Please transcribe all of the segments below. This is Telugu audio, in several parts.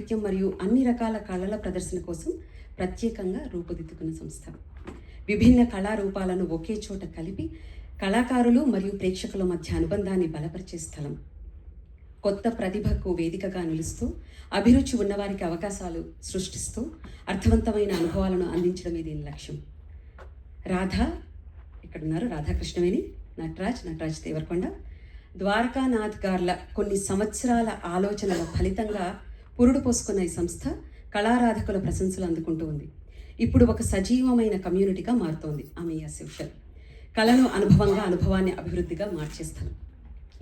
సాహిత్యం మరియు అన్ని రకాల కళల ప్రదర్శన కోసం ప్రత్యేకంగా రూపుదిద్దుకున్న సంస్థ. విభిన్న కళారూపాలను ఒకే చోట కలిపి కళాకారులు మరియు ప్రేక్షకుల మధ్య అనుబంధాన్ని బలపరిచే స్థలం. కొత్త ప్రతిభకు వేదికగా నిలుస్తూ అభిరుచి ఉన్నవారికి అవకాశాలు సృష్టిస్తూ అర్థవంతమైన అనుభవాలను అందించడమే దీని లక్ష్యం. రాధా ఇక్కడున్నారు, రాధాకృష్ణవేణి, నటరాజ్ దేవరకొండ, ద్వారకానాథ్ గార్ల కొన్ని సంవత్సరాల ఆలోచనల ఫలితంగా పురుడు పోసుకున్న ఈ సంస్థ కళారాధకుల ప్రశంసలు అందుకుంటూ ఉంది. ఇప్పుడు ఒక సజీవమైన కమ్యూనిటీగా మారుతోంది. అమేయ సోషల్ కళను అనుభవాన్ని అభివృద్ధిగా మార్చేస్తాను.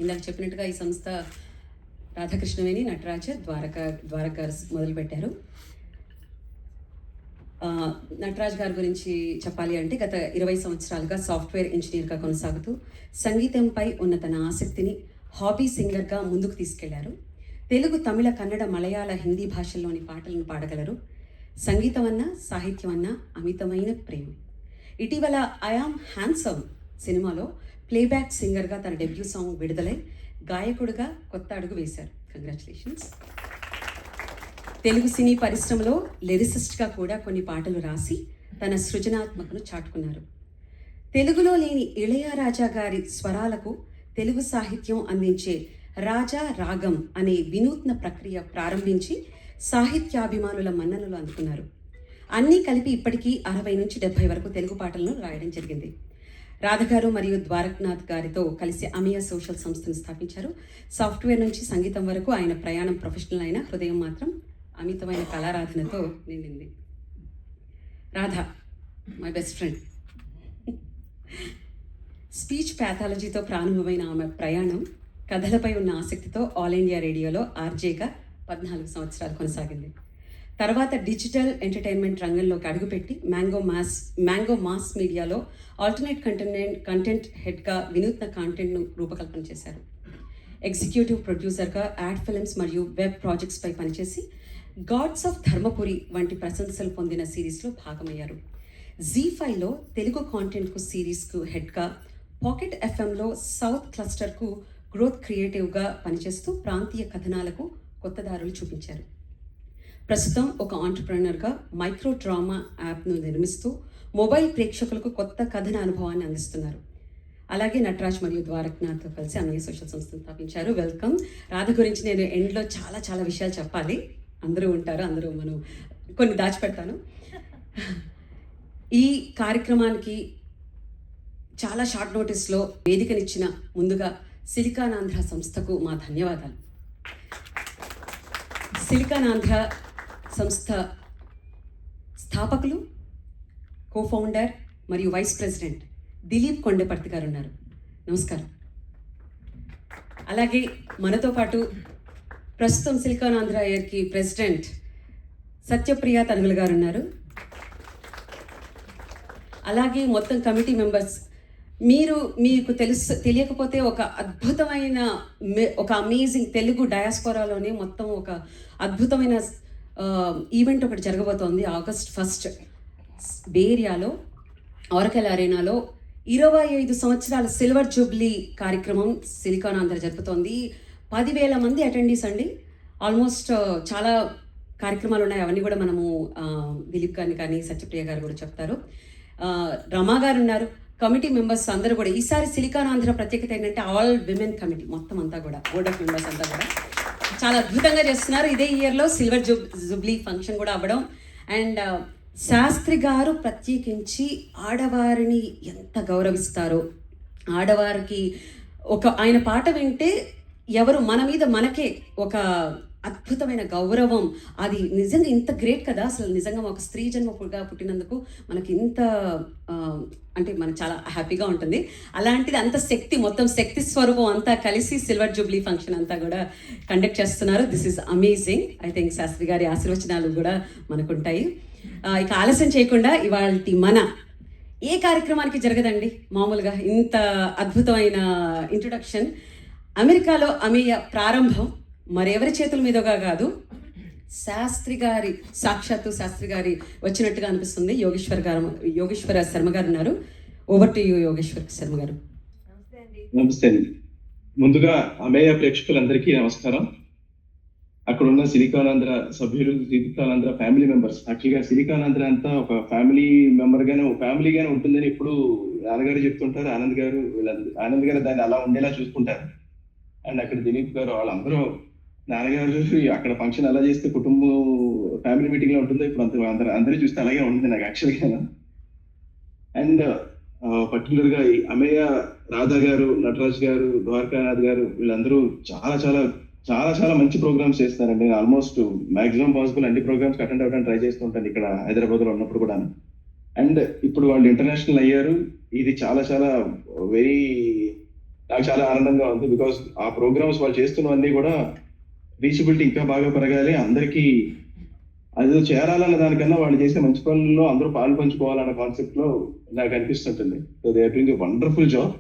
ఇందాక చెప్పినట్టుగా ఈ సంస్థ రాధాకృష్ణవేణి, నటరాజ్, ద్వారక మొదలుపెట్టారు. నటరాజ్ గారి గురించి చెప్పాలి అంటే గత 20 సంవత్సరాలుగా సాఫ్ట్వేర్ ఇంజనీర్గా కొనసాగుతూ సంగీతంపై ఉన్న తన ఆసక్తిని హాబీ సింగర్గా ముందుకు తీసుకెళ్లారు. తెలుగు, తమిళ, కన్నడ, మలయాళ, హిందీ భాషల్లోని పాటలను పాడగలరు. సంగీతం అన్నా సాహిత్యం అన్నా అమితమైన ప్రేమ. ఇటీవల ఐ యామ్ హ్యాండ్సమ్ సినిమాలో ప్లేబ్యాక్ సింగర్గా తన డెబ్యూ సాంగ్ విడుదలై గాయకుడిగా కొత్త అడుగు వేశారు. కంగ్రాచులేషన్స్. తెలుగు సినీ పరిశ్రమలో లిరిసిస్ట్గా కూడా కొన్ని పాటలు రాసి తన సృజనాత్మకను చాటుకున్నారు. తెలుగులో లేని ఇళయరాజా గారి స్వరాలకు తెలుగు సాహిత్యం అందించే రాజా రాగం అనే వినూత్న ప్రక్రియ ప్రారంభించి సాహిత్యాభిమానుల మన్ననలు అందుకున్నారు. అన్నీ కలిపి ఇప్పటికీ 60 నుంచి 70 వరకు తెలుగు పాటలను రాయడం జరిగింది. రాధగారు మరియు ద్వారకనాథ్ గారితో కలిసి అమేయ సోషల్ సంస్థను స్థాపించారు. సాఫ్ట్వేర్ నుంచి సంగీతం వరకు ఆయన ప్రయాణం ప్రొఫెషనల్ అయిన హృదయం మాత్రం అమితమైన కళారాధనతో నిండింది. Radha my best friend. Speech ప్యాథాలజీతో ప్రారంభమైన ఆమె ప్రయాణం కథలపై ఉన్న ఆసక్తితో ఆల్ ఇండియా రేడియోలో ఆర్జేగా 14 సంవత్సరాలు కొనసాగింది. తర్వాత డిజిటల్ ఎంటర్టైన్మెంట్ రంగంలోకి అడుగుపెట్టి మ్యాంగో మాస్ మీడియాలో ఆల్టర్నేట్ కంటెంట్ హెడ్గా వినూత్న కాంటెంట్ను రూపకల్పన చేశారు. ఎగ్జిక్యూటివ్ ప్రొడ్యూసర్గా యాడ్ ఫిల్మ్స్ మరియు వెబ్ ప్రాజెక్ట్స్పై పనిచేసి గాడ్స్ ఆఫ్ ధర్మపురి వంటి ప్రశంసలు పొందిన సిరీస్లో భాగమయ్యారు. జీ5లో తెలుగు కాంటెంట్కు సిరీస్కు హెడ్గా, పాకెట్ ఎఫ్ఎంలో సౌత్ క్లస్టర్కు గ్రోత్ క్రియేటివ్గా పనిచేస్తూ ప్రాంతీయ కథనాలకు కొత్త దారులు చూపించారు. ప్రస్తుతం ఒక ఆంటర్ప్రెనర్గా మైక్రో డ్రామా యాప్ను నిర్మిస్తూ మొబైల్ ప్రేక్షకులకు కొత్త కథన అనుభవాన్ని అందిస్తున్నారు. అలాగే నటరాజ్ మరియు ద్వారకనాథ్తో కలిసి అమేయ సోషల్ సంస్థను స్థాపించారు. వెల్కమ్. రాధ గురించి నేను ఎండ్లో చాలా విషయాలు చెప్పాలి. అందరూ ఉంటారు, అందరూ మనం కొన్ని దాచిపెడతాను. ఈ కార్యక్రమానికి చాలా షార్ట్ నోటీస్లో వేదికనిచ్చిన ముందుగా సిలికానాంధ్ర సంస్థకు మా ధన్యవాదాలు. సిలికానాంధ్ర సంస్థ స్థాపకులు, కోఫౌండర్ మరియు వైస్ ప్రెసిడెంట్ దిలీప్ కొండపర్తి గారు ఉన్నారు. నమస్కారం. అలాగే మనతో పాటు ప్రస్తుతం సిలికానాంధ్ర ఇయర్కి ప్రెసిడెంట్ సత్యప్రియ తనుగులు గారు ఉన్నారు. అలాగే మొత్తం కమిటీ మెంబర్స్, మీకు తెలియకపోతే ఒక అద్భుతమైన ఒక అమేజింగ్ తెలుగు డయాస్పోరాలోనే మొత్తం ఒక అద్భుతమైన ఈవెంట్ ఒకటి జరగబోతోంది. August 1 బే ఏరియాలో ఆరకల్ అరేనాలో 25 సంవత్సరాల సిల్వర్ జూబ్లీ కార్యక్రమం సిలికానాంధ్ర జరుపుతోంది. 10,000 మంది అటెండీస్ అండి. ఆల్మోస్ట్ చాలా కార్యక్రమాలు ఉన్నాయి. అవన్నీ కూడా మనము దిలీప్ గారిని కానీ సత్యప్రియ గారు కూడా చెప్తారు. రమా గారు ఉన్నారు. కమిటీ మెంబర్స్ అందరూ కూడా ఈసారి సిలికానాంధ్ర ప్రత్యేకత ఏంటంటే ఆల్ విమెన్ కమిటీ మొత్తం అంతా కూడా బోర్డ్ ఆఫ్ మెంబర్స్ అంతా కూడా చాలా అద్భుతంగా చేస్తున్నారు. ఇదే ఇయర్లో సిల్వర్ జూబ్లీ ఫంక్షన్ కూడా అవ్వడం. అండ్ శాస్త్రి గారు ప్రత్యేకించి ఆడవారిని ఎంత గౌరవిస్తారో, ఆడవారికి ఆయన పాట వింటే ఎవరు మన మీద మనకే ఒక అద్భుతమైన గౌరవం. అది నిజంగా ఇంత గ్రేట్ కదా. అసలు నిజంగా ఒక స్త్రీ జన్మగా పుట్టినందుకు మనకి ఇంత అంటే మనకు చాలా హ్యాపీగా ఉంటుంది. అలాంటిది అంత శక్తి, మొత్తం శక్తి స్వరూపం అంతా కలిసి సిల్వర్ జూబ్లీ ఫంక్షన్ అంతా కూడా కండక్ట్ చేస్తున్నారు. This is amazing. I think Shastri గారి ఆశీర్వచనాలు కూడా మనకుంటాయి. ఇక ఆలస్యం చేయకుండా ఇవాళ మన ఏ కార్యక్రమానికి జరగదండి మామూలుగా ఇంత అద్భుతమైన ఇంట్రొడక్షన్. అమెరికాలో అమేయ ప్రారంభం మరెవరి చేతుల మీదుగా కాదు, సాక్షాత్తు శాస్త్రి గారి వచ్చినట్టుగా అనిపిస్తుంది. యోగేశ్వర శర్మ గారు ఉన్నారు. Over to you Yogeshwara Sharma గారు. నమస్తే అండి. ముందుగా అమేయ ప్రేక్షకులందరికీ నమస్కారం. అక్కడ ఉన్న సిలికానాంధ్ర సభ్యులు, సిలికానాంధ్ర ఫ్యామిలీ మెంబర్స్. యాక్చువల్గా సిలికానాంధ్ర అంతా ఒక ఫ్యామిలీ మెంబర్ గానే, ఒక ఫ్యామిలీగానే ఉంటుందని ఇప్పుడు నాన్నగారు చెప్తుంటారు. ఆనంద్ గారు వీళ్ళందరూ, ఆనంద్ గారు దాన్ని అలా ఉండేలా చూసుకుంటారు. అండ్ అక్కడ దిలీప్ గారు వాళ్ళందరూ, నాన్నగారు అక్కడ ఫంక్షన్ అలా చేస్తే కుటుంబం ఫ్యామిలీ మీటింగ్ లో ఉంటుందో ఇప్పుడు అందరూ చూస్తే అలాగే ఉంటుంది నాకు యాక్చువల్గా. అండ్ పర్టికులర్ గా ఈ అమేయ, రాధా గారు, నటరాజ్ గారు, ద్వారకానాథ్ గారు వీళ్ళందరూ చాలా చాలా చాలా చాలా మంచి ప్రోగ్రామ్స్ చేస్తారండి. నేను ఆల్మోస్ట్ మాక్సిమం పాసిబుల్ అన్ని ప్రోగ్రామ్స్ అటెండ్ అవ్వడానికి ట్రై చేస్తుంటాను ఇక్కడ హైదరాబాద్ లో ఉన్నప్పుడు కూడా. అండ్ ఇప్పుడు వాళ్ళు ఇంటర్నేషనల్ అయ్యారు. ఇది చాలా చాలా వెరీ, నాకు చాలా ఆనందంగా ఉంది. బికాస్ ఆ ప్రోగ్రామ్స్ వాళ్ళు చేస్తున్నవన్నీ కూడా రీచబిలిటీ ఇంకా బాగా పెరగాలి, అందరికీ అది చేరాలన్న దానికన్నా వాళ్ళు చేసే మంచి పనుల్లో అందరూ పాలు పంచుకోవాలన్న కాన్సెప్ట్ లో నాకు అనిపిస్తుంటుంది. So they are doing a wonderful job.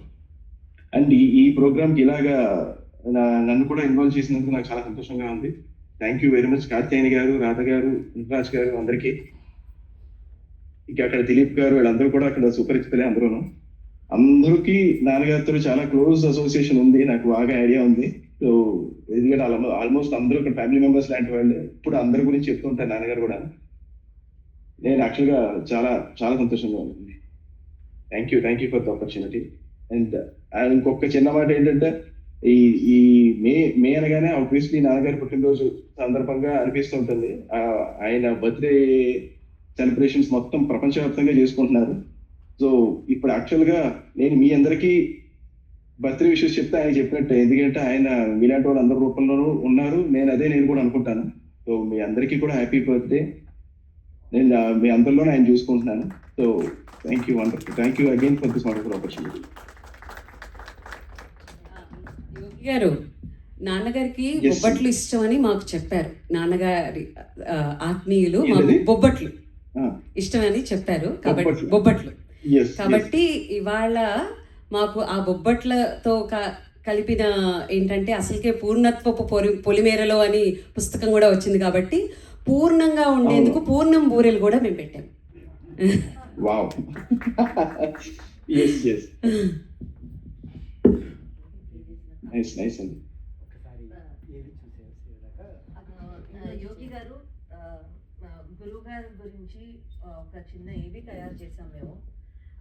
And ఈ ప్రోగ్రామ్ కి ఇలాగా నన్ను కూడా ఇన్వాల్వ్ చేసినందుకు నాకు చాలా సంతోషంగా ఉంది. థ్యాంక్ యూ వెరీ మచ్ కార్తేయని గారు, రాధ గారు, నటరాజ్ గారు అందరికీ. ఇక అక్కడ దిలీప్ గారు వీళ్ళందరూ కూడా అక్కడ సుపరిచితులే అందరికీ నాన్నగారితో చాలా క్లోజ్ అసోసియేషన్ ఉంది, నాకు బాగా ఐడియా ఉంది. సో ఎందుకంటే ఆల్మోస్ట్ అందరూ ఇక్కడ ఫ్యామిలీ మెంబర్స్ లాంటి వాళ్ళు. ఇప్పుడు అందరి గురించి చెప్తూ ఉంటారు నాన్నగారు కూడా. నేను యాక్చువల్గా చాలా చాలా సంతోషంగా ఉంది. Thank you for the opportunity. And ఇంకొక చిన్న మాట ఏంటంటే, ఈ ఈ మే అనగానే ఆబ్వియస్లీ నాన్నగారి పుట్టినరోజు సందర్భంగా అనిపిస్తూ ఉంటుంది. ఆయన బర్త్డే సెలబ్రేషన్స్ మొత్తం ప్రపంచవ్యాప్తంగా చేసుకుంటున్నారు. సో ఇప్పుడు యాక్చువల్గా నేను మీ అందరికీ బర్త్డే విషయస్ చెప్తే ఆయన చెప్పినట్టే, ఎందుకంటే ఆయన మీలాంటి వాళ్ళు అందరి రూపంలోనూ ఉన్నారు. నేను కూడా అనుకుంటాను. సో మీ అందరికీ కూడా హ్యాపీ బర్త్డే. నేను మీ అందరిలోనే ఆయన చూసుకుంటున్నాను. So thank you again for this wonderful opportunity. Yogi garu, నాన్నగారికి బొబ్బట్లు ఇష్టం అని మాకు చెప్పారు. నాన్నగారి ఆత్మీయులు మాకు బొబ్బట్లు ఇష్టమని చెప్పారు. కాబట్టి బొబ్బట్లు కాబట్టి ఇవాళ మాకు ఆ బొబ్బట్లతో కలిపిన ఏంటంటే అసలుకే పూర్ణత్వపు పొలిమేరలో అని పుస్తకం కూడా వచ్చింది. కాబట్టి పూర్ణంగా ఉండేందుకు పూర్ణం బూరెలు కూడా మేము పెట్టాము. వావ్, yes yes, nice అండి. యోగి గారు, గురువు గారి గురించి ఒక చిన్న ఏవి తయారు చేసాం మేము.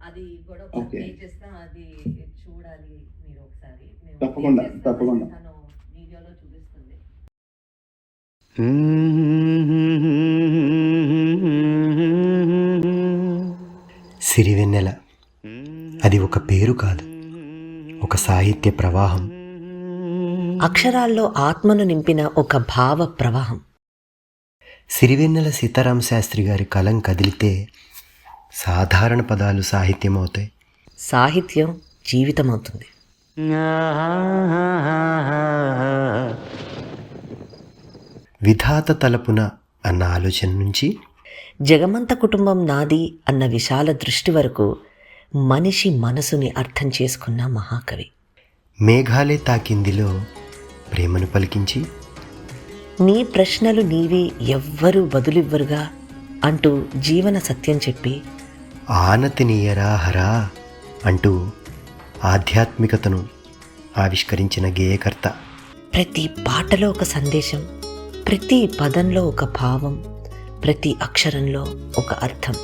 అది కూడా ఒకసారి ప్లే చేస్తా, అది చూడాలి మీరు ఒకసారి. తప్పకుండా తను వీడియోలో చూపిస్తుంది. సిరివెన్నెల అది ఒక పేరు కాదు, ఒక సాహిత్య ప్రవాహం. అక్షరాల్లో ఆత్మను నింపిన ఒక భావ ప్రవాహం. సిరివెన్నెల సీతారామ శాస్త్రి గారి కలం కదిలితే సాధారణ పదాలు సాహిత్యం అవుతాయి, సాహిత్యం జీవితం అవుతుంది. విధాత తలపున అన్న ఆలోచన నుంచి జగమంత కుటుంబం నాది అన్న విశాల దృష్టి వరకు మనిషి మనసుని అర్థం చేసుకున్న మహాకవి. మేఘాలే తాకిందిలో ప్రేమను పలికించి నీ ప్రశ్నలు నీవి ఎవ్వరూ బదులివ్వరుగా అంటూ జీవన సత్యం చెప్పి ఆనతినీయరా హరా అంటూ ఆధ్యాత్మికతను ఆవిష్కరించిన గేయకర్త. ప్రతి పాటలో ఒక సందేశం, ప్రతి పదంలో ఒక భావం, ప్రతి అక్షరంలో ఒక అర్థం.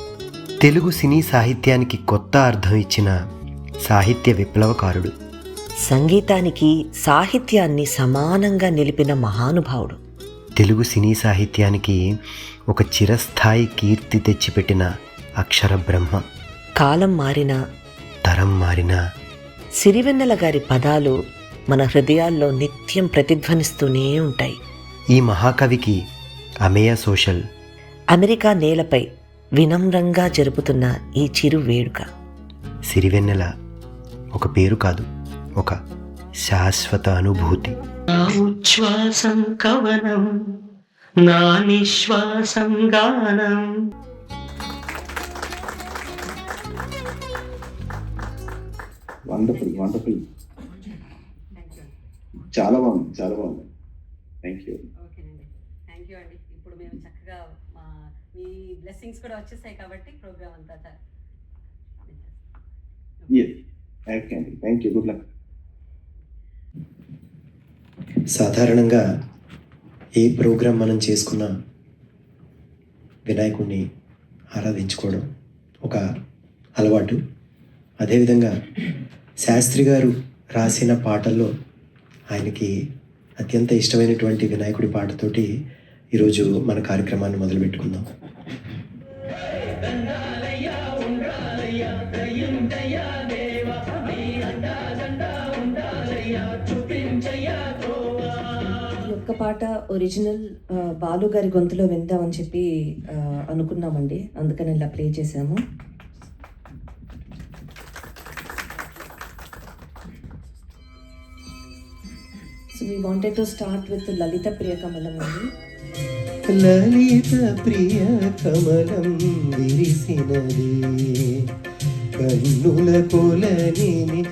తెలుగు సినీ సాహిత్యానికి కొత్త అర్థం ఇచ్చిన సాహిత్య విప్లవకారుడు. సంగీతానికి సాహిత్యాన్ని సమానంగా నిలిపిన మహానుభావుడు. తెలుగు సినీ సాహిత్యానికి ఒక చిరస్థాయి కీర్తి తెచ్చిపెట్టిన అక్షర బ్రహ్మ. కాలం మారినా, తరం మారినా సిరివెన్నెల గారి పదాలు మన హృదయాల్లో నిత్యం ప్రతిధ్వనిస్తూనే ఉంటాయి. ఈ మహాకవికి అమేయ సోషల్ అమెరికా నేలపై వినమ్రంగా జరుపుతున్న ఈ చిరు వేడుక. సిరివెన్నెల ఒక పేరు కాదు, ఒక శాశ్వత అనుభూతి. నా ఉచ్ఛ్వాసం కవనం, నా నిశ్వాసం గానం. వండర్ఫుల్, చాలా బాగుంది థ్యాంక్ యూ. ఓకేనండి, థ్యాంక్ యూ అండి. ఇప్పుడు మేము చక్కగా మీ బ్లెస్సింగ్స్ కూడా వచ్చేసాయి కాబట్టి ప్రోగ్రామ్ అంతా థ్యాంక్ యూ, గుడ్ లక్. సాధారణంగా ఏ ప్రోగ్రాం మనం చేసుకున్నా వినాయకుడిని ఆరాధించుకోవడం ఒక అలవాటు. అదేవిధంగా శాస్త్రి గారు రాసిన పాటల్లో ఆయనకి అత్యంత ఇష్టమైనటువంటి వినాయకుడి పాటతోటి ఈరోజు మన కార్యక్రమాన్ని మొదలుపెట్టుకుందాం. ఈ ఒక్క పాట ఒరిజినల్ బాలు గారి గొంతులో విందామని చెప్పి అనుకున్నామండి, అందుకని ఇలా ప్లే చేసాము. So we wanted to start with Lalitha Priya Kamalam అండి. లలిత ప్రియ కమలం విరిసినది కన్నుల కొలనిని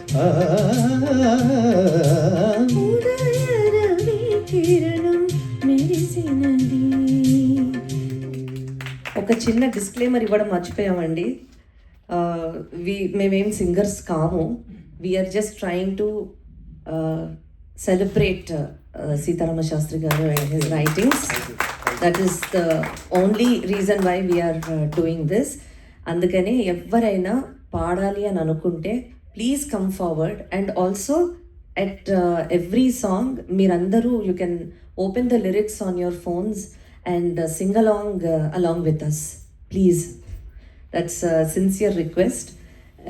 ఒక చిన్న డిస్క్లైమర్ ఇవ్వడం మర్చిపోయామండి. మేమేం సింగర్స్ కాము. We are just trying to celebrate Sitarama Sastri garu and his writings. That is the only reason why we are doing this. అందుకని ఎవరైనా పాడాలి అని అనుకుంటే please come forward. And also at every song మీరందరూ you can open the lyrics on your phones and sing along with us, please. That's a sincere request.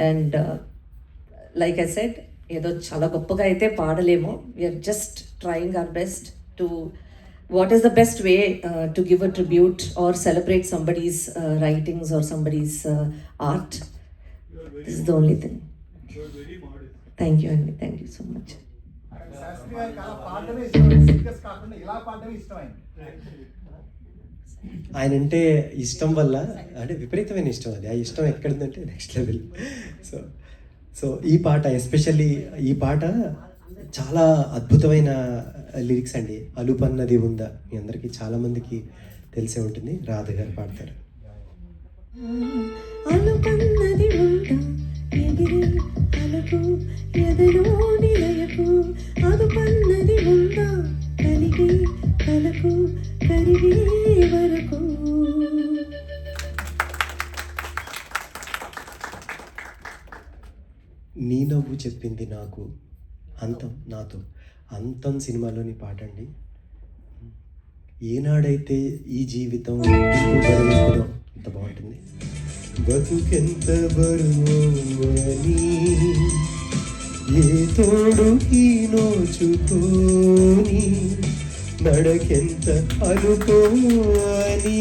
And like I said, ఏదో చాలా గొప్పగా అయితే పాడలేము. We are just trying our best to what is the best way to give a tribute or celebrate somebody's writings or somebody's art. This is the only thing. Thank you Andy, thank you so much. ఆయన అంటే ఇష్టం వల్ల అంటే విపరీతమైన ఇష్టం, అది ఆ ఇష్టం ఎక్కడుందంటే నెక్స్ట్ లెవెల్. సో ఈ పాట ఎస్పెషల్లీ ఈ పాట చాలా అద్భుతమైన లిరిక్స్ అండి. అలుపన్నది ఉందా మీ అందరికీ చాలామందికి తెలిసే ఉంటుంది. రాధ గారు పాడతారు. అలుపన్నది ఉందా ఎగిరి అలకు ఎదలో నిలయకు, అదుపన్నది ఉందా కలిగి కలకు కరిగే వరకు. నీ నవ్వు చెప్పింది నాకు అంతం నాతో, అంతం సినిమాలోని పాట అండి. ఏనాడైతే ఈ జీవితం బరువెక్కుదో అంత బాగుంటుంది. బతుకెంత బరువని ఏ తోడుకి నోచుకోని నడకెంత అనుకోని.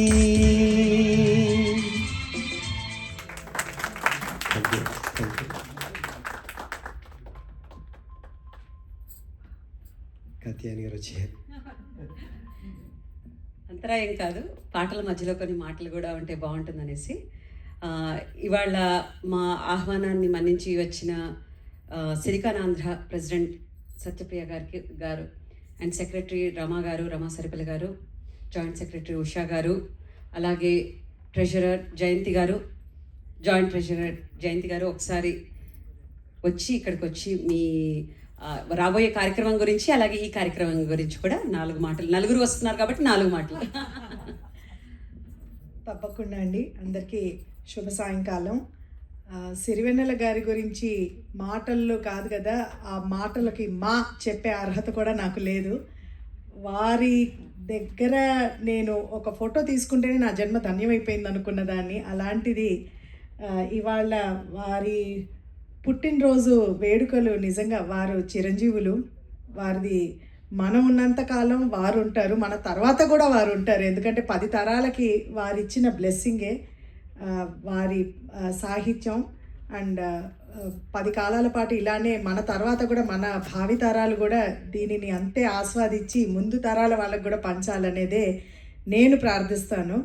కత్యాని గారు వచ్చారు. అంతరాయం కాదు, పాటల మధ్యలో కొన్ని మాటలు కూడా ఉంటే బాగుంటుందనేసి ఇవాళ మా ఆహ్వానాన్ని మన్నించి వచ్చిన సిరికానాంధ్ర ప్రెసిడెంట్ సత్యప్రియ గారు అండ్ సెక్రటరీ రమా సరిపల్లి గారు, జాయింట్ సెక్రటరీ ఉషా గారు, అలాగే ట్రెజరర్ జయంతి గారు, జాయింట్ ట్రెజరర్ జయంతి గారు ఒకసారి వచ్చి ఇక్కడికి వచ్చి మీ రాబోయే కార్యక్రమం గురించి అలాగే ఈ కార్యక్రమం గురించి కూడా 4 మాటలు, నలుగురు వస్తున్నారు కాబట్టి 4 మాటలు. తప్పకుండా అండి. అందరికీ శుభ సాయంకాలం. సిరివెన్నెల గారి గురించి మాటల్లో కాదు కదా, ఆ మాటలకి మా చెప్పే అర్హత కూడా నాకు లేదు. వారి దగ్గర నేను ఒక ఫోటో తీసుకుంటేనే నా జన్మ ధన్యమైపోయింది అనుకున్న దాన్ని. అలాంటిది ఇవాళ వారి పుట్టినరోజు వేడుకలు నిజంగా వారు చిరంజీవులు. వారిది మనం ఉన్నంతకాలం వారు ఉంటారు, మన తర్వాత కూడా వారు ఉంటారు. ఎందుకంటే 10 తరాలకి వారిచ్చిన బ్లెస్సింగే వారి సాహిత్యం. అండ్ 10 కాలాల పాటు ఇలానే మన తర్వాత కూడా మన భావితరాలు కూడా దీనిని అంతే ఆస్వాదించి ముందు తరాల వాళ్ళకు కూడా పంచాలనేదే నేను ప్రార్థిస్తాను.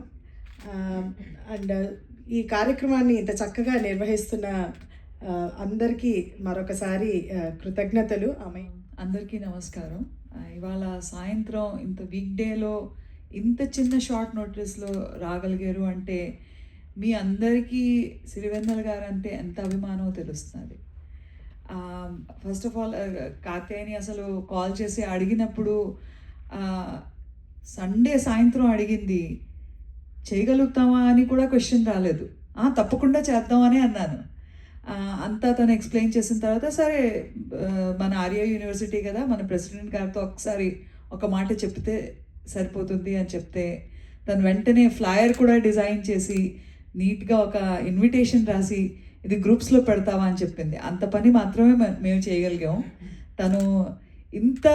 అండ్ ఈ కార్యక్రమాన్ని ఇంత చక్కగా నిర్వహిస్తున్న అందరికీ మరొకసారి కృతజ్ఞతలు. అందరికీ నమస్కారం. ఇవాళ సాయంత్రం ఇంత వీక్ డేలో ఇంత చిన్న షార్ట్ నోటీస్లో రాగలిగారు అంటే మీ అందరికీ సిరివెన్నెల గారు అంటే ఎంత అభిమానమో తెలుస్తుంది. ఫస్ట్ ఆఫ్ ఆల్ కాత్యాయని అసలు కాల్ చేసి అడిగినప్పుడు సండే సాయంత్రం అడిగింది, చేయగలుగుతామా అని కూడా క్వశ్చన్ రాలేదు. తప్పకుండా చేద్దామని అన్నాను. అంతా తను ఎక్స్ప్లెయిన్ చేసిన తర్వాత, సరే మన ఆర్య యూనివర్సిటీ కదా, మన ప్రెసిడెంట్ గారితో ఒకసారి ఒక మాట చెప్తే సరిపోతుంది అని చెప్తే, తను వెంటనే ఫ్లయర్ కూడా డిజైన్ చేసి నీట్గా ఒక ఇన్విటేషన్ రాసి ఇది గ్రూప్స్లో పెడతావా అని చెప్పింది. అంత పని మాత్రమే మేము చేయగలిగాం. తను ఇంత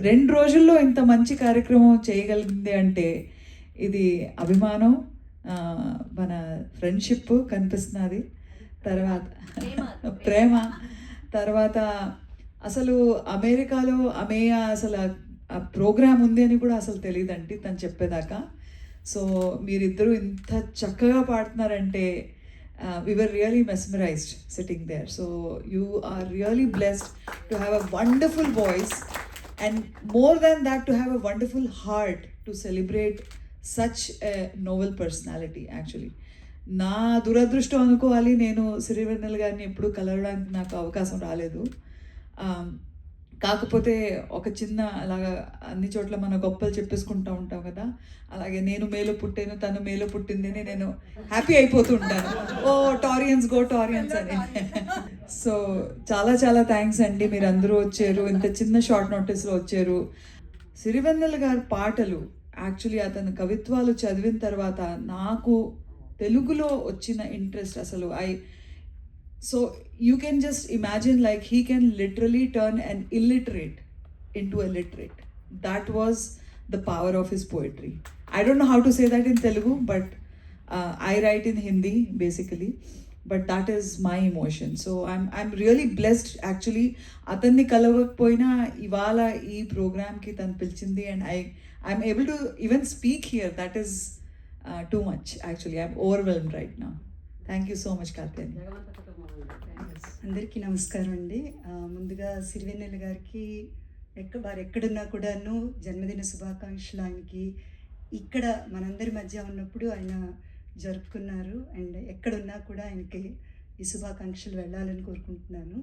రెండు రోజుల్లో ఇంత మంచి కార్యక్రమం చేయగలిగింది అంటే ఇది అభిమానం, మన ఫ్రెండ్షిప్ కనిపిస్తున్నది. తర్వాత ప్రేమ. తర్వాత అసలు అమెరికాలో అమేయ అసలు ఆ ప్రోగ్రామ్ ఉంది అని కూడా అసలు తెలియదండి తను చెప్పేదాకా. సో మీరిద్దరూ ఇంత చక్కగా పాడుతున్నారంటే we were really mesmerized sitting there. So you are really blessed to have a wonderful voice, and more than that, to have a wonderful heart to celebrate such a noble personality actually. నా దురదృష్టం అనుకోవాలి, నేను సిరివెన్నెల గారిని ఎప్పుడు కలవడానికి నాకు అవకాశం రాలేదు. కాకపోతే ఒక చిన్న అలాగా అన్ని చోట్ల మన గొప్పలు చెప్పేసుకుంటూ ఉంటాం కదా, అలాగే నేను మేలో పుట్టాను, తను మేలో పుట్టిందని నేను హ్యాపీ అయిపోతూ ఉంటాను. ఓ టారియన్స్ గో టారియన్స్ అని. సో చాలా చాలా థ్యాంక్స్ అండి, మీరు అందరూ వచ్చారు, ఇంత చిన్న షార్ట్ నోటీస్లో వచ్చారు. సిరివెన్నెల గారి పాటలు యాక్చువల్లీ అతను కవిత్వాలు చదివిన తర్వాత నాకు తెలుగులో వచ్చిన ఇంట్రెస్ట్ అసలు So you can just imagine, like, he can literally turn an illiterate into a literate. That was the power of his poetry. I don't know how to say that in Telugu, but I write in Hindi basically. But that is my emotion. So I'm really blessed actually. Atanni kalavakpoina ivala ee program ki tan pilchindi, and I'm able to even speak here. That is too much actually. I'm overwhelmed right now. Thank you so much, Katyani. అందరికీ నమస్కారం అండి. ముందుగా సిరివెన్నెల గారికి వారు ఎక్కడున్నా కూడాను జన్మదిన శుభాకాంక్షలు ఆయనకి. ఇక్కడ మనందరి మధ్య ఉన్నప్పుడు ఆయన జరుపుకున్నారు, అండ్ ఎక్కడున్నా కూడా ఆయనకి ఈ శుభాకాంక్షలు వెళ్ళాలని కోరుకుంటున్నాను.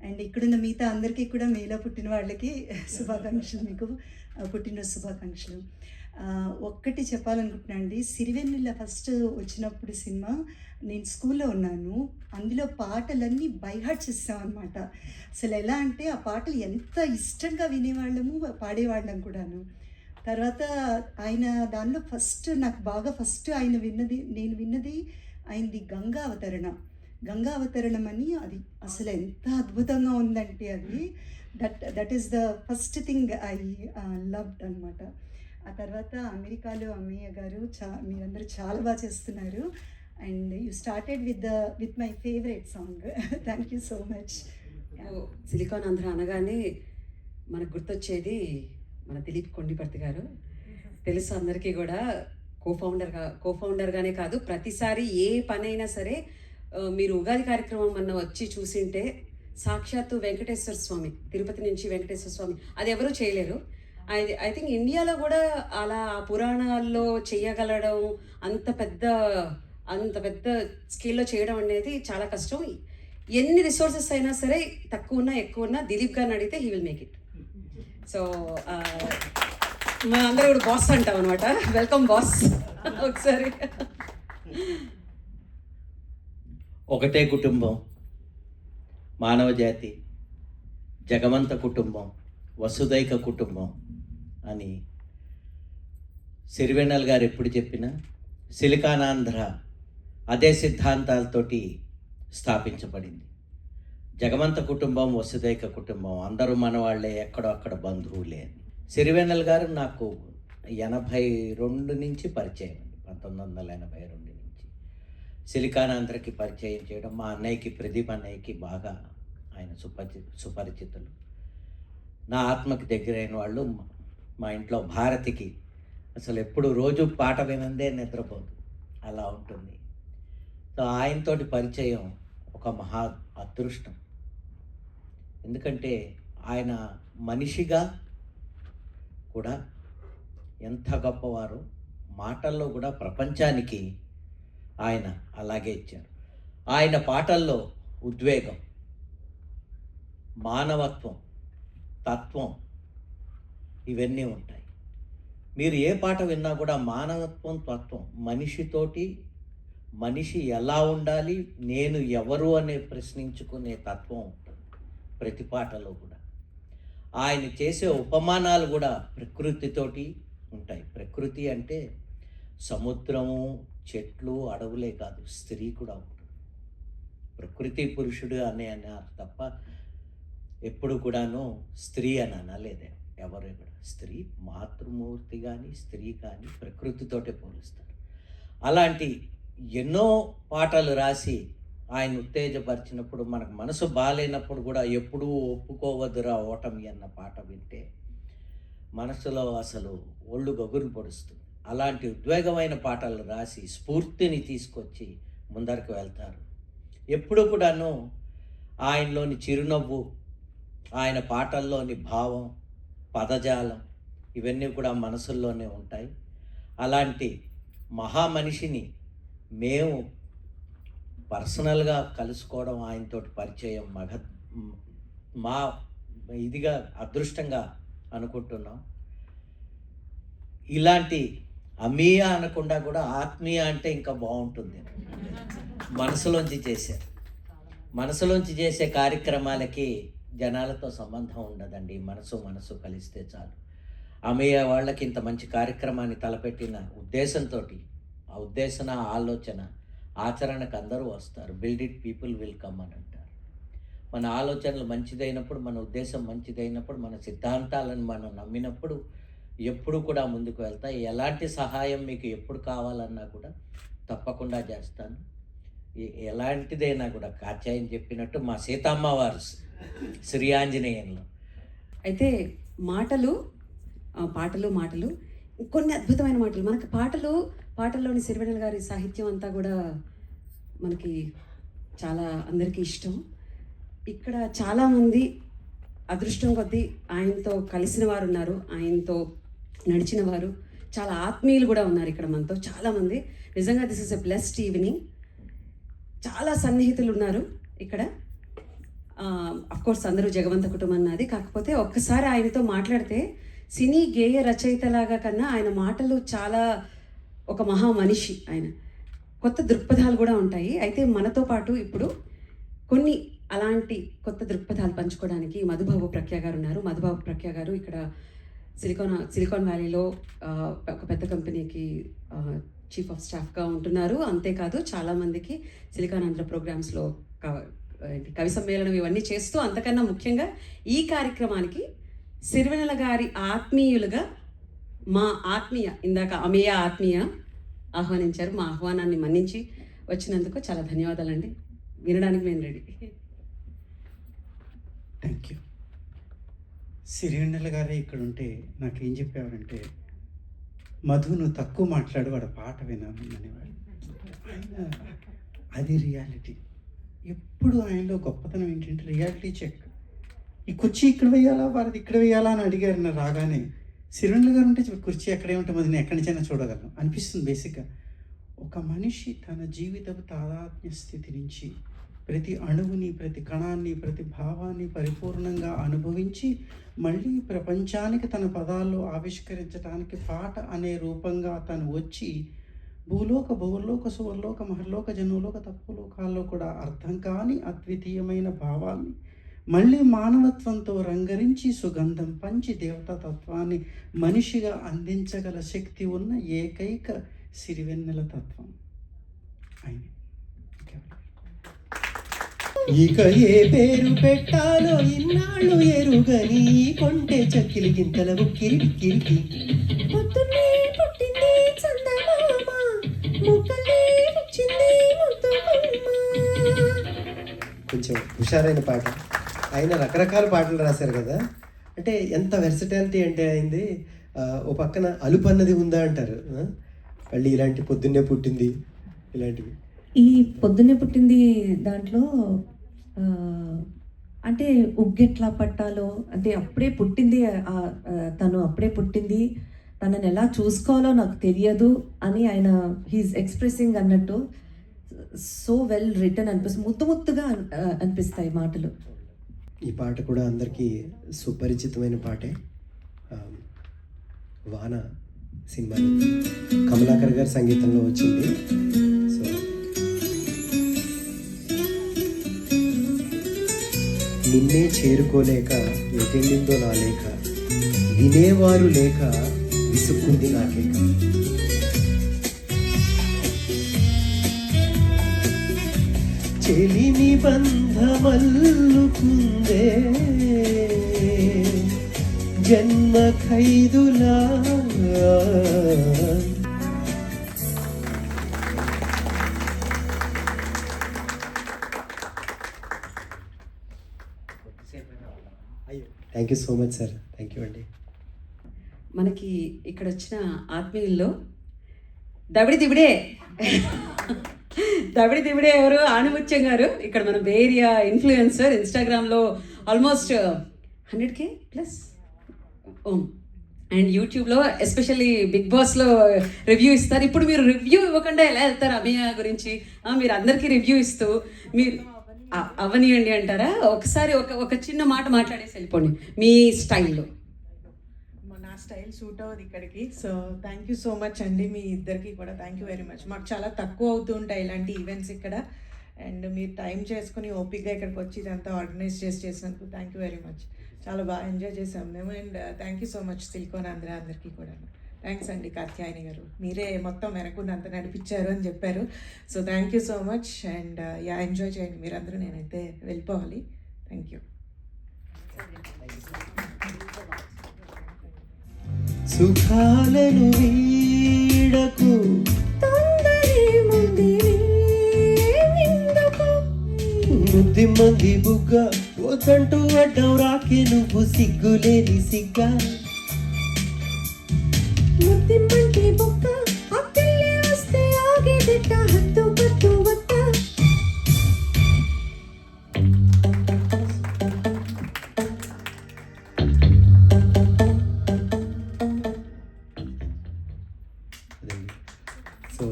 అండ్ ఇక్కడున్న మిగతా అందరికీ కూడా మేలో పుట్టిన వాళ్ళకి శుభాకాంక్షలు, మీకు పుట్టినరోజు శుభాకాంక్షలు. ఒక్కటి చెప్పాలనుకుంటున్నాను అండి, సిరివెన్నెల ఫస్ట్ వచ్చినప్పుడు సినిమా నేను స్కూల్లో ఉన్నాను, అందులో పాటలన్నీ బైహార్ట్ చేసామన్నమాట. అసలు ఎలా అంటే ఆ పాటలు ఎంత ఇష్టంగా వినేవాళ్ళము, పాడేవాళ్ళం కూడాను. తర్వాత ఆయన దానిలో నాకు బాగా ఫస్ట్ నేను విన్నది ఆయనది గంగా అవతరణం అని. అది అసలు ఎంత అద్భుతంగా ఉందంటే అది that is the first thing I loved అనమాట. ఆ తర్వాత అమెరికాలో అమ్మయ్య గారు మీరందరూ చాలా బాగా చేస్తున్నారు, and you started with my favourite song. Thank you so much. Silicon Andhra అనగానే మనకు గుర్తొచ్చేది మన దిలీప్ కొండిపర్తి గారు. తెలుసు అందరికీ కూడా, కోఫౌండర్గానే కాదు, ప్రతిసారి ఏ పనైనా సరే మీరు ఉగాది కార్యక్రమం మొన్న వచ్చి చూసింటే సాక్షాత్తు వెంకటేశ్వర స్వామి, తిరుపతి నుంచి వెంకటేశ్వర స్వామి, అది ఎవరూ చేయలేరు. ఐ థింక్ ఇండియాలో కూడా అలా పురాణాల్లో చేయగలడం, అంత పెద్ద స్కేల్లో చేయడం అనేది చాలా కష్టం. ఎన్ని రిసోర్సెస్ అయినా సరే తక్కువ ఉన్నా ఎక్కువ ఉన్నా దిలీప్ గారిని అడిగితే he will make it. So మా అందరూ కూడా బాస్ అంటాం అనమాట. Welcome boss. ఒకసారి ఒకటే కుటుంబం, మానవ జాతి, జగమంత కుటుంబం, వసుదైక కుటుంబం అని సిరివెన్నెల గారు ఎప్పుడు చెప్పినా సిలికానాంధ్ర అదే సిద్ధాంతాలతోటి స్థాపించబడింది. జగమంత కుటుంబం, వసుదైక కుటుంబం, అందరూ మన వాళ్ళే, ఎక్కడో అక్కడ బంధువులే అని. సిరివెన్నెల గారు నాకు 82 నుంచి పరిచయం అండి, 1982 నుంచి సిలికానాంధ్రకి పరిచయం చేయడం. మా అన్నయ్యకి, ప్రదీప్ అన్నయ్యకి బాగా ఆయన సుపరిచితులు. నా ఆత్మకి దగ్గరైన వాళ్ళు. మా ఇంట్లో భారతికి అసలు ఎప్పుడు రోజు పాట వినందే నిద్రపోదు, అలా ఉంటుంది. సో ఆయనతోటి పరిచయం ఒక మహా అదృష్టం. ఎందుకంటే ఆయన మనిషిగా కూడా ఎంత గొప్పవారు, మాటల్లో కూడా ప్రపంచానికి ఆయన అలాగే ఇచ్చారు. ఆయన పాటల్లో ఉద్వేగం, మానవత్వం, తత్వం ఇవన్నీ ఉంటాయి. మీరు ఏ పాట విన్నా కూడా మానవత్వం తత్వం, మనిషితోటి మనిషి ఎలా ఉండాలి, నేను ఎవరు అనే ప్రశ్నించుకునే తత్వం ఉంటుంది ప్రతి పాటలో కూడా. ఆయన చేసే ఉపమానాలు కూడా ప్రకృతితోటి ఉంటాయి. ప్రకృతి అంటే సముద్రము, చెట్లు, అడవులే కాదు, స్త్రీ కూడా ఉంటుంది. ప్రకృతి పురుషుడు అన్నారు తప్ప ఎప్పుడు కూడాను స్త్రీ అని అనలేదే ఎవరు కూడా. స్త్రీ మాతృమూర్తి కానీ స్త్రీ కానీ ప్రకృతితోటే పోలుస్తారు. అలాంటి ఎన్నో పాటలు రాసి ఆయన ఉత్తేజపరిచినప్పుడు, మనకు మనసు బాగాలేనప్పుడు కూడా ఎప్పుడూ ఒప్పుకోవద్దురా ఓటమి అన్న పాట వింటే మనసులో అసలు ఒళ్ళు గగురు పొడుస్తుంది. అలాంటి ఉద్వేగమైన పాటలు రాసి స్ఫూర్తిని తీసుకొచ్చి ముందరికి వెళ్తారు. ఎప్పుడు కూడాను ఆయనలోని చిరునవ్వు, ఆయన పాటల్లోని భావం, పదజాలం ఇవన్నీ కూడా మనసుల్లోనే ఉంటాయి. అలాంటి మహామనిషిని మేము పర్సనల్గా కలుసుకోవడం, ఆయనతోటి పరిచయం మా ఇదిగా అదృష్టంగా అనుకుంటున్నాం. ఇలాంటి అమీయ అనకుండా కూడా ఆత్మీయ అంటే ఇంకా బాగుంటుంది. మనసులోంచి చేసే కార్యక్రమాలకి జనాలతో సంబంధం ఉండదండి. మనసు కలిస్తే చాలు. అమీయ వాళ్ళకి ఇంత మంచి కార్యక్రమాన్ని తలపెట్టిన ఉద్దేశంతో, ఆ ఉద్దేశన, ఆలోచన, ఆచరణకు అందరూ వస్తారు. Build it, people will come అని అంటారు. మన ఆలోచనలు మంచిదైనప్పుడు, మన ఉద్దేశం మంచిదైనప్పుడు, మన సిద్ధాంతాలను మనం నమ్మినప్పుడు ఎప్పుడు కూడా ముందుకు వెళ్తాయి. ఎలాంటి సహాయం మీకు ఎప్పుడు కావాలన్నా కూడా తప్పకుండా చేస్తాను. ఎలాంటిదైనా కూడా కాచాయని చెప్పినట్టు మా సీతమ్మ వారు శ్రీ ఆంజనేయంలో. అయితే పాటలు కొన్ని అద్భుతమైన మాటలు. మనకి పాటల్లోని సిరివెన్నెల గారి సాహిత్యం అంతా కూడా మనకి చాలా అందరికీ ఇష్టం. ఇక్కడ చాలామంది అదృష్టం కొద్దీ ఆయనతో కలిసిన వారు ఉన్నారు, ఆయనతో నడిచిన వారు, చాలా ఆత్మీయులు కూడా ఉన్నారు ఇక్కడ మనతో చాలామంది. నిజంగా this is a blessed evening. చాలా సన్నిహితులు ఉన్నారు ఇక్కడ. అఫ్కోర్స్ అందరూ జగవంత కుటుంబం నాది. కాకపోతే ఒక్కసారి ఆయనతో మాట్లాడితే సినీ గేయ రచయితలాగా కన్నా ఆయన మాటలు చాలా ఒక మహా మనిషి. ఆయన కొత్త దృక్పథాలు కూడా ఉంటాయి. అయితే మనతో పాటు ఇప్పుడు కొన్ని అలాంటి కొత్త దృక్పథాలు పంచుకోవడానికి మధుబాబు ప్రఖ్యా గారు ఉన్నారు. మధుబాబు ప్రఖ్యా గారు ఇక్కడ సిలికాన్ వ్యాలీలో ఒక పెద్ద కంపెనీకి చీఫ్ ఆఫ్ స్టాఫ్గా ఉంటున్నారు. అంతేకాదు చాలామందికి సిలికాన్ ఆంధ్ర ప్రోగ్రామ్స్లో కవి సమ్మేళనం ఇవన్నీ చేస్తూ, అంతకన్నా ముఖ్యంగా ఈ కార్యక్రమానికి సిరివెన్నెల గారి ఆత్మీయులుగా మా ఆత్మీయ, ఇందాక అమేయ ఆత్మీయ ఆహ్వానించారు. మా ఆహ్వానాన్ని మన్నించి వచ్చినందుకు చాలా ధన్యవాదాలండి. వినడానికి మేము రెడీ. Thank you. సిరివెన్నెల గారే ఇక్కడ ఉంటే నాకేం చెప్పేవారంటే, మధు నువ్వు తక్కువ మాట్లాడు, వాడు పాట వినాలి అనేవాడు. అది రియాలిటీ. ఎప్పుడు ఆయనలో గొప్పతనం ఏంటంటే రియాలిటీ చెక్. ఈ కుర్చీ ఇక్కడ వేయాలా, వారిది ఇక్కడ వేయాలా అని అడిగారు నా రాగానే. సిరివెన్నెల గారు ఉంటే కుర్చీ ఎక్కడే ఉంటే మరి నేను ఎక్కడి నుంచైనా చూడగలను అనిపిస్తుంది. బేసిక్గా ఒక మనిషి తన జీవితపు తాదాత్మ్య స్థితి నుంచి ప్రతి అణువుని, ప్రతి కణాన్ని, ప్రతి భావాన్ని పరిపూర్ణంగా అనుభవించి మళ్ళీ ప్రపంచానికి తన పదాల్లో ఆవిష్కరించడానికి పాట అనే రూపంగా తను వచ్చి భూలోక, భువర్లోక, సువర్లోక, మహర్లోక, జనులోక, తప్పులోకాల్లో కూడా అర్థం కాని అద్వితీయమైన భావాన్ని మళ్ళీ మానవత్వంతో రంగరించి సుగంధం పంచి దేవతా తత్వాన్ని మనిషిగా అందించగల శక్తి ఉన్న ఏకైక సిరివెన్నెల తత్వం ఆయన. ఇక ఏ పేరు పెట్టాలో ఇన్నాళ్ళు ఎరుగని కొంటే చక్కిలి గింతల ఉక్కిరి కిరికి పొద్దున్నే పుట్టింది చందమామ, ముక్కలే వచ్చింది ముద్దుగుమ్మ. కొంచెం హుషారైన పాట. ఆయన రకరకాల పాటలు రాశారు కదా. అంటే ఎంత వెర్సటాలిటీ అంటే అయింది. ఓ పక్కన అలుపు అన్నది ఉందా అంటారు. మళ్ళీ ఇలాంటి పొద్దున్నే పుట్టింది ఇలాంటివి. ఈ పొద్దున్నే పుట్టింది దాంట్లో అంటే ఉగ్గెట్లా పట్టాలో, అంటే అప్పుడే పుట్టింది, తను అప్పుడే పుట్టింది, తనని ఎలా చూసుకోవాలో నాకు తెలియదు అని ఆయన హీఈస్ ఎక్స్ప్రెసింగ్ అన్నట్టు. సో వెల్ రిటర్న్ అనిపిస్తుంది, ముద్దుగా అనిపిస్తాయి మాటలు. ఈ పాట కూడా అందరికీ సుపరిచితమైన పాటే. వాన సినిమాలో కమలాకర్ గారి సంగీతంలో వచ్చింది. సో నిన్నే చేరుకోలేక ఎటెళ్ళిందో నా లేఖ, వినేవారు లేక విసుక్కుంది నాకేక. చెలిమి బంధమల్లుకుందే జన్మ ఖైదులా. అయ్యో, thank you so much sir, thank you అండి. మనకి ఇక్కడ వచ్చిన ఆత్మీయుల్లో దబిడి దిబిడే దబిడి దిబిడే ఎవరు? ఆణిముత్యం గారు. ఇక్కడ మన బేరియా ఇన్ఫ్లుయెన్సర్, ఇన్స్టాగ్రామ్లో ఆల్మోస్ట్ 100K ప్లస్. అండ్ యూట్యూబ్లో ఎస్పెషల్లీ బిగ్ బాస్లో రివ్యూ ఇస్తారు. ఇప్పుడు మీరు రివ్యూ ఇవ్వకుండా ఎలా వెళ్తారు అభినయ గురించి? మీరు అందరికీ రివ్యూ ఇస్తూ మీరు అవనియండి అంటారా? ఒకసారి ఒక చిన్న మాట మాట్లాడేసి వెళ్ళిపోండి మీ స్టైల్లో. నా స్టైల్ సూట్ అవ్వదు ఇక్కడికి. So thank you so much అండి, మీ ఇద్దరికి కూడా థ్యాంక్ యూ వెరీ మచ్. మాకు చాలా తక్కువ అవుతూ ఉంటాయి ఇలాంటి ఈవెంట్స్ ఇక్కడ, అండ్ మీరు టైం చేసుకుని ఓపిక్గా ఇక్కడికి వచ్చి ఇదంతా ఆర్గనైజ్ చేసినందుకు థ్యాంక్ యూ వెరీ మచ్. చాలా బాగా ఎంజాయ్ చేసాం మేము. And thank you so much silicon Andhra అందరికీ కూడా థ్యాంక్స్ అండి. కాత్యాయని గారు, మీరే మొత్తం వెనకుండా అంత నడిపించారు అని చెప్పారు. So thank you so much. And enjoy చేయండి మీరందరూ. నేనైతే వెళ్ళిపోవాలి. Thank you. సుఖాలను వీడకు బుద్ధి మంది బుగ్గ వద్దంటూ అడ్డం రాకే నువ్వు సిగ్గులేని సిగ్గా. సో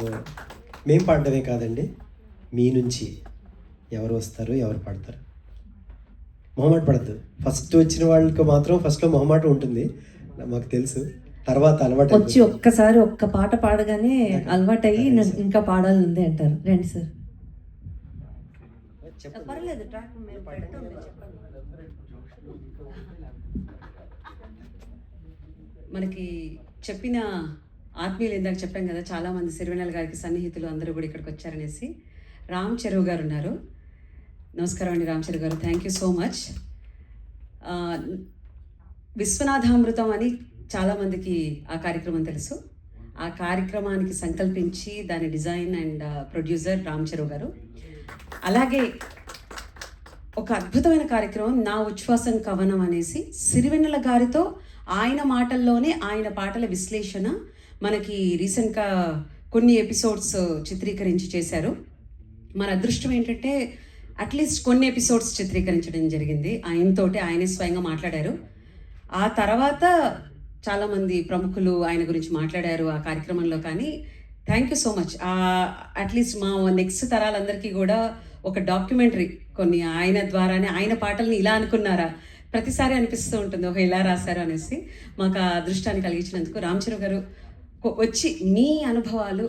మేం పాడడమే కాదండి, మీ నుంచి ఎవరు వస్తారు, ఎవరు పాడతారు, మొహమాట పడద్దు. ఫస్ట్ వచ్చిన వాళ్ళకి మాత్రం ఫస్ట్లో మొహమాట ఉంటుంది, మాకు తెలుసు. తర్వాత అలవాటు వచ్చి ఒక్కసారి ఒక్క పాట పాడగానే అలవాటయ్యి ఇంకా పాడాలని ఉంది అంటారు. రండి సార్. పర్లేదు, ట్రాక్ మేము పెడతాం. మనకి చెప్పిన ఆత్మీయులు ఇందాక చెప్పాం కదా, చాలామంది సిరివెన్నెల గారికి సన్నిహితులు అందరూ కూడా ఇక్కడికి వచ్చారనేసి. రామ్ చెరువు గారు ఉన్నారు. నమస్కారం అండి రామ్ చెరువు గారు, థ్యాంక్ యూ సో మచ్. విశ్వనాథామృతం అని చాలామందికి ఆ కార్యక్రమం తెలుసు. ఆ కార్యక్రమానికి సంకల్పించి దాని డిజైన్ అండ్ ప్రొడ్యూసర్ రామ్ చెరువు గారు. అలాగే ఒక అద్భుతమైన కార్యక్రమం నా ఉచ్ఛ్వాసం కవనం అనేసి సిరివెన్నెల గారితో ఆయన మాటల్లోనే ఆయన పాటల విశ్లేషణ మనకి రీసెంట్గా కొన్ని ఎపిసోడ్స్ చిత్రీకరించి చేశారు. మన అదృష్టం ఏంటంటే అట్లీస్ట్ కొన్ని ఎపిసోడ్స్ చిత్రీకరించడం జరిగింది ఆయనతోటి. ఆయనే స్వయంగా మాట్లాడారు. ఆ తర్వాత చాలామంది ప్రముఖులు ఆయన గురించి మాట్లాడారు ఆ కార్యక్రమంలో. కానీ thank you so much. At least మా నెక్స్ట్ తరాలందరికీ కూడా ఒక డాక్యుమెంటరీ కొన్ని ఆయన ద్వారానే, ఆయన పాటల్ని ఇలా అనుకున్నారా, ప్రతిసారి అనిపిస్తూ ఉంటుంది ఒక ఇలా రాశారు అనేసి. మాకు ఆ అదృష్టాన్ని కలిగించినందుకు రామ్ చరణ్ గారు వచ్చి మీ అనుభవాలు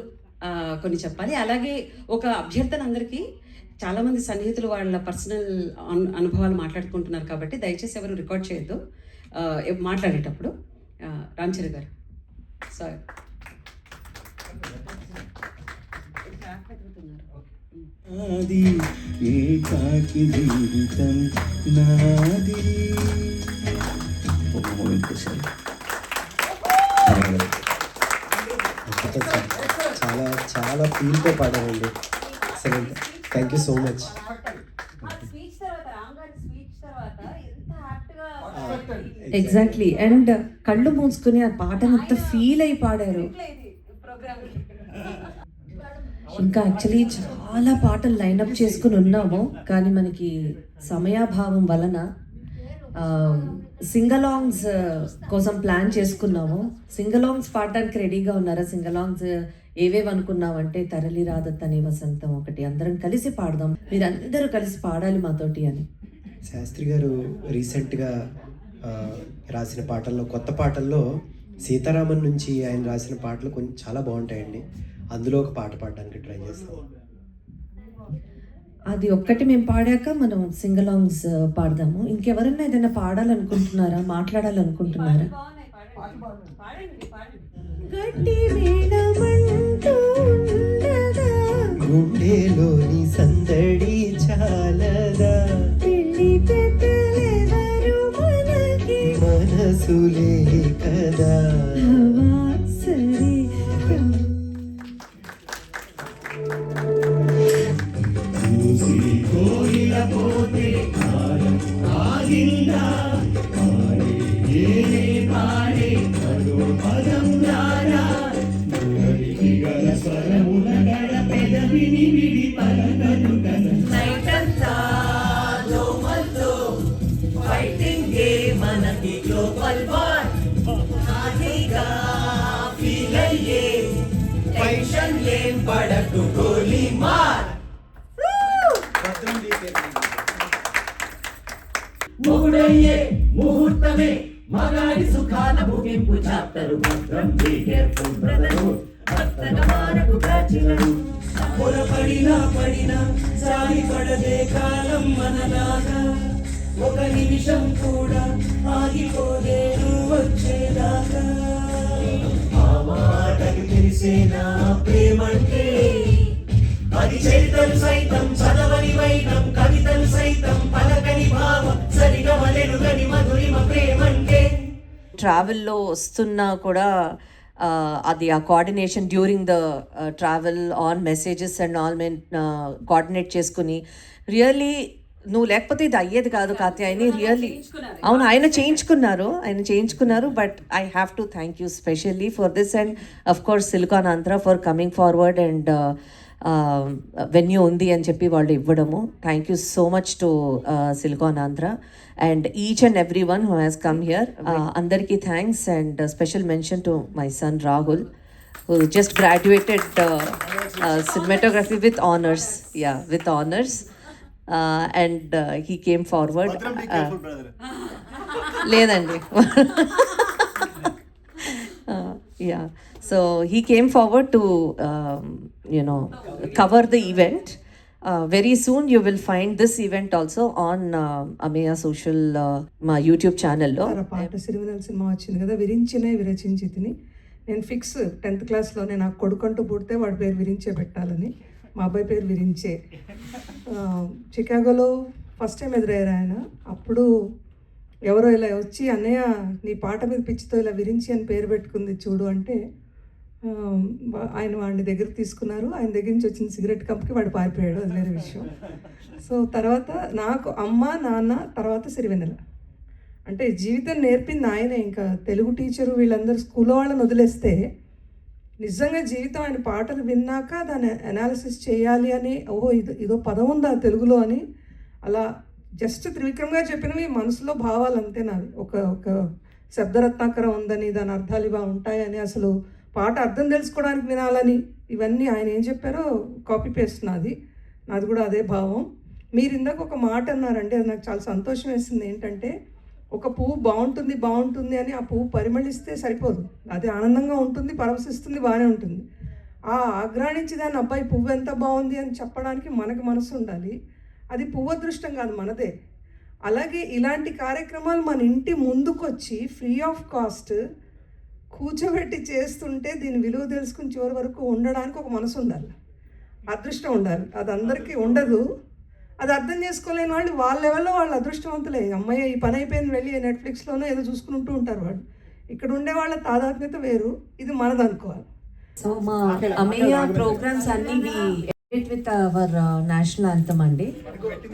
కొన్ని చెప్పాలి. అలాగే ఒక అభ్యర్థన, అందరికీ చాలామంది సన్నిహితులు వాళ్ళ పర్సనల్ అనుభవాలు మాట్లాడుకుంటున్నారు కాబట్టి దయచేసి ఎవరు రికార్డ్ చేయొద్దు మాట్లాడేటప్పుడు. రామ్ చరణ్ గారు సారీ. నాది ఏకాకి జీవితం నాది. చాలా చాలా ఫీల్తో పాడారండి. Excellent, thank you so much. Exactly. And కళ్ళు మూసుకుని ఆ పాటను అంత ఫీల్ అయి పాడారు. ఇంకా యాక్చువల్లీ చాలా పాటలు లైనప్ చేసుకుని ఉన్నాము, కానీ మనకి సమయాభావం వలన సింగలాంగ్స్ కోసం ప్లాన్ చేసుకున్నాము. సింగలాంగ్స్ పాడడానికి రెడీగా ఉన్నారా? సింగలాంగ్స్ ఏవేవి అనుకున్నామంటే తరలి రాదత్తని వసంతం ఒకటి, అందరం కలిసి పాడదాం, మీరందరూ కలిసి పాడాలి మాతోటి అని. శాస్త్రి గారు రీసెంట్గా రాసిన పాటల్లో, కొత్త పాటల్లో సీతారామన్ నుంచి ఆయన రాసిన పాటలు కొంచెం చాలా బాగుంటాయండి. అందులో ఒక పాట పాడడానికి ట్రై చేస్తాం. అది ఒక్కటి మేము పాడాక మనం సింగలాంగ్స్ పాడదాము. ఇంకెవరన్నా ఏదైనా పాడాలనుకుంటున్నారా, మాట్లాడాలనుకుంటున్నారా? గట్టి మేళమంటూ ఉండగా, గుండెలోని సందడి చాలదా, పెళ్లి పెద్దలెవరు మనకి, మనసులే కదా. హవా సరే మొగుడయ్యే ముహూర్తమే మగాడి సుఖాల ముగింపు చాప్టరు. భద్రం బీ కేర్ఫుల్ బ్రదరు, భర్తగా మారకు బ్యాచులరు. పొరపడినా పడినా సాయి పడదే కాలం మనలాగా, ఒక నిమిషం కూడా ఆగిపోదే నువ్వు వచ్చేదాకా. ఆ మాటకు తెలిసేనా ప్రేమంటే, అది చరితలు సైతం చదవని వైనం, కవితలు సైతం పలకని భావం, సరిగమలెరుగని మధురిమ ప్రేమంటే. ట్రావెల్లో వస్తున్నా కూడా అది ఆ coordination during the travel on messages and all men coordinate చేసుకుని రియల్లీ నువ్వు లేకపోతే ఇది అయ్యేది కాదు కాత్యాయని. రియల్లీ అవును, ఆయన చేయించుకున్నారు. But I have to thank you specially for this and of course Silicon Andhra for coming forward and venue ఉంది అని చెప్పి వాళ్ళు ఇవ్వడము. Thank you so much to Silicon Andhra and each and every one who has come here. అందరికీ thanks and special mention to my son Rahul who just graduated cinematography with honors. Yeah, with honors. And he came forward. లేదండి. Yeah. So he came forward to, cover the event. Very soon you will find this event also on Ameya social my YouTube channel lo. పాట సిరివెన్నెల సినిమా వచ్చింది కదా, విరించినే విరచించితిని. నేను ఫిక్స్ 10th క్లాస్లోనే నాకు కొడుకంటూ పుడితే వాడి పేరు విరించే పెట్టాలని. మా అబ్బాయి పేరు విరించే. చికాగోలో ఫస్ట్ టైం ఎదురయ్యారు ఆయన. అప్పుడు ఎవరో ఇలా వచ్చి, అన్నయ్య నీ పాట మీద పిచ్చితో ఇలా విరించి అని పేరు పెట్టుకుంది చూడు అంటే, ఆయన వాడిని దగ్గరికి తీసుకున్నారు. ఆయన దగ్గర నుంచి వచ్చిన సిగరెట్ కంప్కి వాడు పారిపోయాడు, అది వేరే విషయం. సో తర్వాత నాకు అమ్మ నాన్న తర్వాత సిరివెన్నెల అంటే జీవితం నేర్పింది ఆయనే. ఇంకా తెలుగు టీచరు వీళ్ళందరూ స్కూల్లో వాళ్ళని వదిలేస్తే నిజంగా జీవితం ఆయన పాటలు విన్నాక దాన్ని అనాలిసిస్ చేయాలి అని, ఓహో ఇదో పదం ఉందా తెలుగులో అని, అలా జస్ట్ త్రివిక్రమ్ గారు చెప్పినవి మనసులో భావాలు అంతే నావి. ఒక శబ్దరత్నాకరం ఉందని, దాని అర్థాలు ఇవా ఉంటాయని, అసలు పాట అర్థం తెలుసుకోవడానికి వినాలని, ఇవన్నీ ఆయన ఏం చెప్పారో కాపీ పేస్ట్ నాది కూడా అదే భావం. మీరు ఇందాక ఒక మాట అన్నారంటే అది నాకు చాలా సంతోషం వేసింది. ఏంటంటే ఒక పువ్వు బాగుంటుంది అని ఆ పువ్వు పరిమళిస్తే సరిపోదు, అది ఆనందంగా ఉంటుంది, పరవశిస్తుంది, బాగానే ఉంటుంది. ఆ ఆగ్రాణించి దాని అబ్బాయి పువ్వు ఎంత బాగుంది అని చెప్పడానికి మనకు మనసు ఉండాలి. అది పువ్వు అదృష్టం కాదు, మనదే. అలాగే ఇలాంటి కార్యక్రమాలు మన ఇంటి ముందుకొచ్చి ఫ్రీ ఆఫ్ కాస్ట్ కూర్చోబెట్టి చేస్తుంటే దీని విలువ తెలుసుకుని చివరి వరకు ఉండడానికి ఒక మనసు ఉండాలి, అదృష్టం ఉండాలి. అది అందరికీ ఉండదు. అది అర్థం చేసుకోలేని వాళ్ళు వాళ్ళ లెవెల్లో వాళ్ళు అదృష్టవంతులే. అమ్మాయి ఈ పని అయిపోయింది వెళ్ళి నెట్ఫ్లిక్స్లోనో ఏదో చూసుకుంటూ ఉంటారు వాళ్ళు. ఇక్కడ ఉండే వాళ్ళ తాదాత్మ్యత వేరు, ఇది మనది అనుకోవాలి. సో మా అమేయ ప్రోగ్రామ్స్ అన్నీ వి ఎడిట్ విత్ అవర్ నేషనల్ అంతం అండి.